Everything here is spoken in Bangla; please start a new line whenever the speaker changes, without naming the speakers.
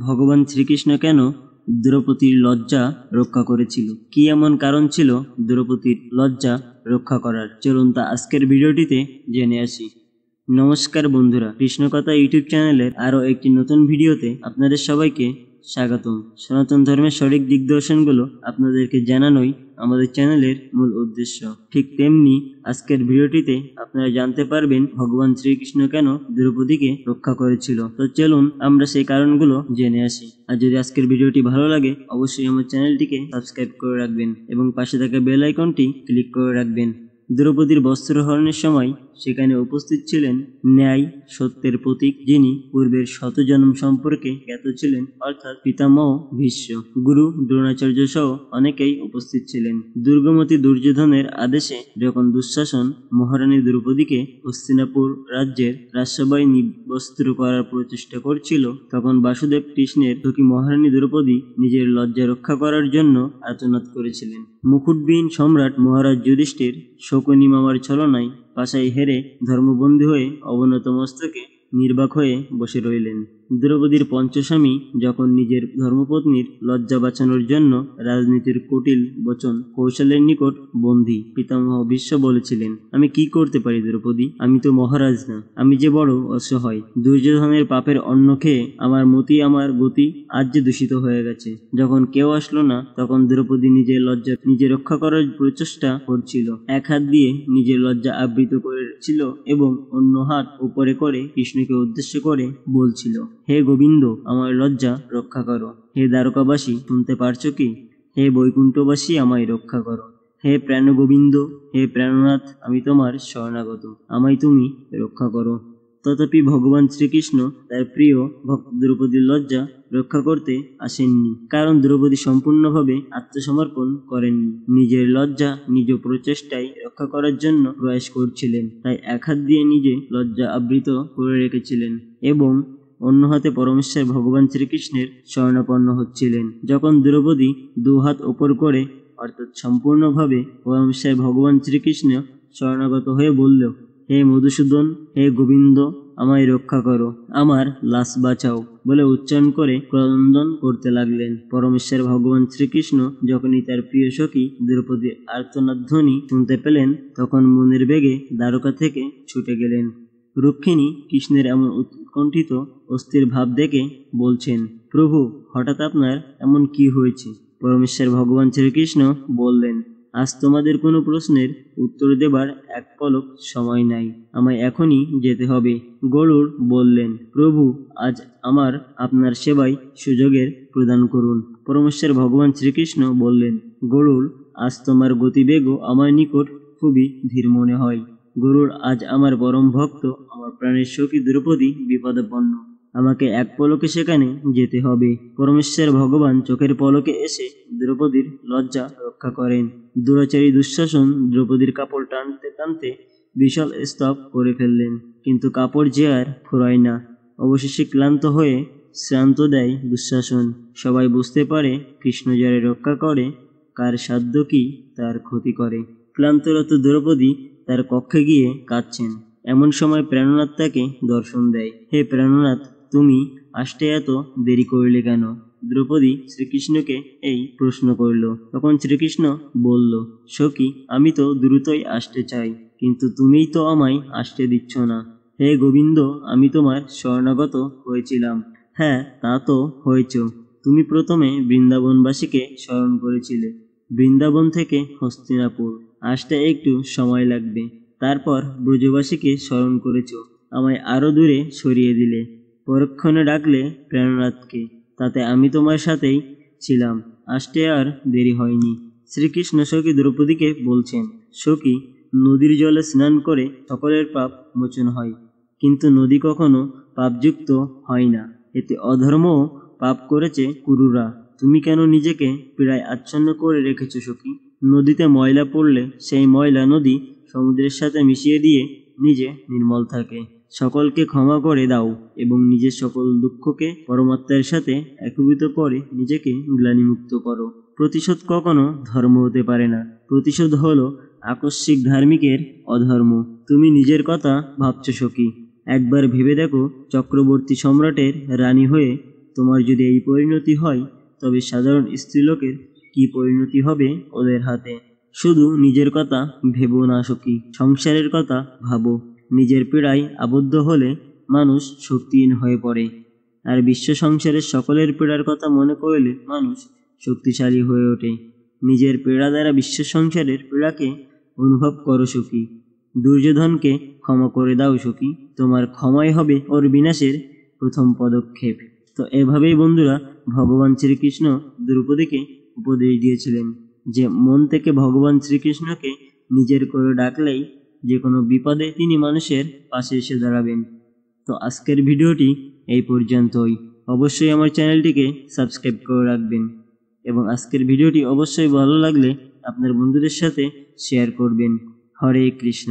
ভগবান শ্রীকৃষ্ণ কেন দ্রৌপদীর লজ্জা রক্ষা করেছিল? কি এমন কারণ ছিল দ্রৌপদীর লজ্জা রক্ষা করার? চলুন তা আজকের ভিডিওটিতে জেনে আসি। নমস্কার বন্ধুরা, কৃষ্ণকথা ইউটিউব চ্যানেলের আরও একটি নতুন ভিডিওতে আপনাদের সবাইকে স্বাগতম। সনাতন ধর্মের সঠিক দিগদর্শনগুলো আপনাদেরকে জানানোই আমাদের চ্যানেলের মূল উদ্দেশ্য। ঠিক তেমনি আজকের ভিডিওটিতে আপনারা জানতে পারবেন ভগবান শ্রীকৃষ্ণ কেন দ্রৌপদীকে রক্ষা করেছিল। তো চলুন আমরা সেই কারণগুলো জেনে আসি। আর যদি আজকের ভিডিওটি ভালো লাগে অবশ্যই আমার চ্যানেলটিকে সাবস্ক্রাইব করে রাখবেন এবং পাশে থাকা বেল আইকনটি ক্লিক করে রাখবেন। দ্রৌপদীর বস্ত্রহরণের সময় সেখানে উপস্থিত ছিলেন ন্যায় সত্যের প্রতীক, যিনি পূর্বের শতজন্ম সম্পর্কে জ্ঞাত ছিলেন, অর্থাৎ পিতামহ ভীষ্ম, গুরু দ্রোণাচার্য সহ অনেকেই উপস্থিত ছিলেন। দুর্গমতী দুর্যোধনের আদেশে যখন দুঃশাসন মহারানী দ্রৌপদীকে হস্তিনাপুর রাজ্যের রাজসভায় নিবস্ত্র করার প্রচেষ্টা করছিল, তখন বাসুদেব কৃষ্ণের সখী মহারানী দ্রৌপদী নিজের লজ্জা রক্ষা করার জন্য আর্তনাদ করেছিলেন। মুকুটবিহীন সম্রাট মহারাজ যুধিষ্ঠির শকুনি মামার ছলনায় পাশায় হেরে ধর্মবন্দী হয়ে অবনত মস্তকে নির্বাক হয়ে বসে রইলেন। দ্রৌপদীর পঞ্চস্বামী যখন নিজের ধর্মপত্নীর লজ্জা বাঁচানোর জন্য রাজনীতির কুটিল বচন কৌশলের নিকট বন্দী, পিতামহ ভীষ্ম বলেছিলেন, আমি কি করতে পারি দ্রৌপদী? আমি তো মহারাজ না, আমি যে বড় অসহায়। দুর্যোধনের পাপের অন্ন খেয়ে আমার মতি আমার গতি আজ যে দূষিত হয়ে গেছে। যখন কেউ আসলো না তখন দ্রৌপদী নিজের লজ্জা নিজে রক্ষা করার প্রচেষ্টা করছিল। এক হাত দিয়ে নিজের লজ্জা আবৃত করেছিল এবং অন্য হাত উপরে করে কৃষ্ণকে উদ্দেশ্য করে বলছিল, হে গোবিন্দ, আমার লজ্জা রক্ষা করো। হে দ্বারকাবাসী, শুনতে পারছো কি? হে বৈকুণ্ঠবাসী, আমায় রক্ষা করো। হে প্রাণ গোবিন্দ, হে প্রাণনাথ, আমি তোমার শরণাগত, আমায় তুমি রক্ষা করো। তথাপি ভগবান শ্রীকৃষ্ণ তার প্রিয় ভক্ত দ্রৌপদীর লজ্জা রক্ষা করতে আসেননি, কারণ দ্রৌপদী সম্পূর্ণভাবে আত্মসমর্পণ করেননি। নিজের লজ্জা নিজ প্রচেষ্টায় রক্ষা করার জন্য প্রয়াস করছিলেন, তাই এক হাত দিয়ে নিজে লজ্জা আবৃত করে রেখেছিলেন এবং অন্য হাতে পরমেশ্বর ভগবান শ্রীকৃষ্ণের শরণাপন্ন হচ্ছিলেন। যখন দ্রৌপদী দু হাত ওপর করে অর্থাৎ সম্পূর্ণভাবে পরমেশ্বর ভগবান শ্রীকৃষ্ণ শরণাগত হয়ে বলল, হে মধুসূদন, হে গোবিন্দ, আমায় রক্ষা করো, আমার লাশ বাঁচাও বলে উচ্চারণ করে ক্রন্দন করতে লাগলেন। পরমেশ্বর ভগবান শ্রীকৃষ্ণ যখনই তার প্রিয় সখী দ্রৌপদীর আর্তনাদ ধ্বনি শুনতে পেলেন তখন মনের বেগে দ্বারকা থেকে ছুটে গেলেন। রুক্মিণী কৃষ্ণের এমন উৎকণ্ঠিত অস্থির ভাব দেখে বলছেন, প্রভু, হঠাৎ আপনার এমন কি হয়েছে? পরমেশ্বর ভগবান শ্রীকৃষ্ণ বললেন, আজ তোমাদের কোনো প্রশ্নের উত্তর দেবার এক পলক সময় নাই, আমায় এখনই যেতে হবে। গরুড় বললেন, প্রভু, আজ আমার আপনার সেবায় সুযোগের প্রদান করুন। পরমেশ্বর ভগবান শ্রীকৃষ্ণ বললেন, গরুড়, আজ তোমার গতিবেগও আমার নিকট খুবই ধীর মনে হয়। গরুড়, আজ আমার পরম ভক্ত, আমার প্রাণের সখী দ্রৌপদী বিপদাপন্ন, আমাকে এক পলকে সেখানে যেতে হবে। পরমেশ্বর ভগবান চোখের পলকে এসে দ্রৌপদীর লজ্জা রক্ষা করেন। দুরাচারী দুঃশাসন দ্রৌপদীর কাপড় টানতে টানতে বিশাল স্তব করে ফেললেন, কিন্তু কাপড় যে আর ফুরায় না। অবশেষে ক্লান্ত হয়ে শ্রান্ত দেয় দুঃশাসন। সবাই বুঝতে পারে কৃষ্ণ যারে রক্ষা করে কার সাধ্য কি তার ক্ষতি করে। ক্লান্তরত দ্রৌপদী তার কক্ষে গিয়ে কাঁদছেন। এমন সময় প্রাণনাথ তাকে দর্শন দেয়। হে প্রাণনাথ, তুমি আসতে এত দেরি করলে কেন? দ্রৌপদী শ্রীকৃষ্ণকে এই প্রশ্ন করল। তখন শ্রীকৃষ্ণ বলল, সখী, আমি তো দ্রুতই আসতে চাই, কিন্তু তুমিই তো আমায় আসতে দিচ্ছ না। হে গোবিন্দ, আমি তোমার শরণাগত হয়েছিলাম। হ্যাঁ, তা তো হয়েছ। তুমি প্রথমে বৃন্দাবনবাসীকে স্মরণ করেছিলে, বৃন্দাবন থেকে হস্তিনাপুর আসতে একটু সময় লাগবে। তারপর ব্রজবাসীকে স্মরণ করেছ, আমায় আরো দূরে সরিয়ে দিলে। পরক্ষণে ডাকলে প্রাণনাথকে, তাতে আমি তোমার সাথেই ছিলাম, আসতে আর দেরি হয়নি। শ্রীকৃষ্ণ সখী দ্রৌপদীকে বলছেন, সখী, নদীর জলে স্নান করে সকলের পাপ মোচন হয়, কিন্তু নদী কখনো পাপযুক্ত হয় না। এতে অধর্মও পাপ করেছে কুরুরা। তুমি কেন নিজেকে পীড়ায় আচ্ছন্ন করে রেখেছ সখী? নদীতে ময়লা পড়লে সেই ময়লা নদী সমুদ্রের সাথে মিশিয়ে দিয়ে নিজে নির্মল থাকে। সকলকে ক্ষমা করে দাও এবং নিজের সকল দুঃখকে পরমাত্মার সাথে একীভূত করে নিজেকে গ্লানিমুক্ত করো। প্রতিশোধ কখনো ধর্ম হতে পারে না, প্রতিশোধ হলো আকস্মিক ধার্মিকের অধর্ম। তুমি নিজের কথা ভাবছ সখী, একবার ভেবে দেখো, চক্রবর্তী সম্রাটের রানী হয়ে তোমার যদি এই পরিণতি হয়, তবে সাধারণ স্ত্রীলোকের কি পরিণতি হবে ওদের হাতে। শুধু নিজের কথা ভেবো না সখী, সংসারের কথা ভাবো। নিজের পীড়ায় আবদ্ধ হলে মানুষ শক্তিহীন হয়ে পড়ে, আর বিশ্ব সংসারের সকলের পীড়ার কথা মনে করলে মানুষ শক্তিশালী হয়ে ওঠে। নিজের পীড়া দ্বারা বিশ্ব সংসারের পীড়াকে অনুভব করো সখী। দুর্যোধনকে ক্ষমা করে দাও সখী, তোমার ক্ষমাই হবে ওর বিনাশের প্রথম পদক্ষেপ। তো এভাবেই বন্ধুরা ভগবান শ্রীকৃষ্ণ দ্রৌপদীকে উপদেশ দিয়েছিলেন যে মন থেকে ভগবান শ্রীকৃষ্ণকে নিজের করে ডাকলেই যে কোনো বিপদে তিনি মানুষের পাশে এসে দাঁড়াবেন। তো আজকের ভিডিওটি এই পর্যন্তই। অবশ্যই আমার চ্যানেলটিকে সাবস্ক্রাইব করে রাখবেন এবং আজকের ভিডিওটি অবশ্যই ভালো লাগলে আপনার বন্ধুদের সাথে শেয়ার করবেন। হরে কৃষ্ণ।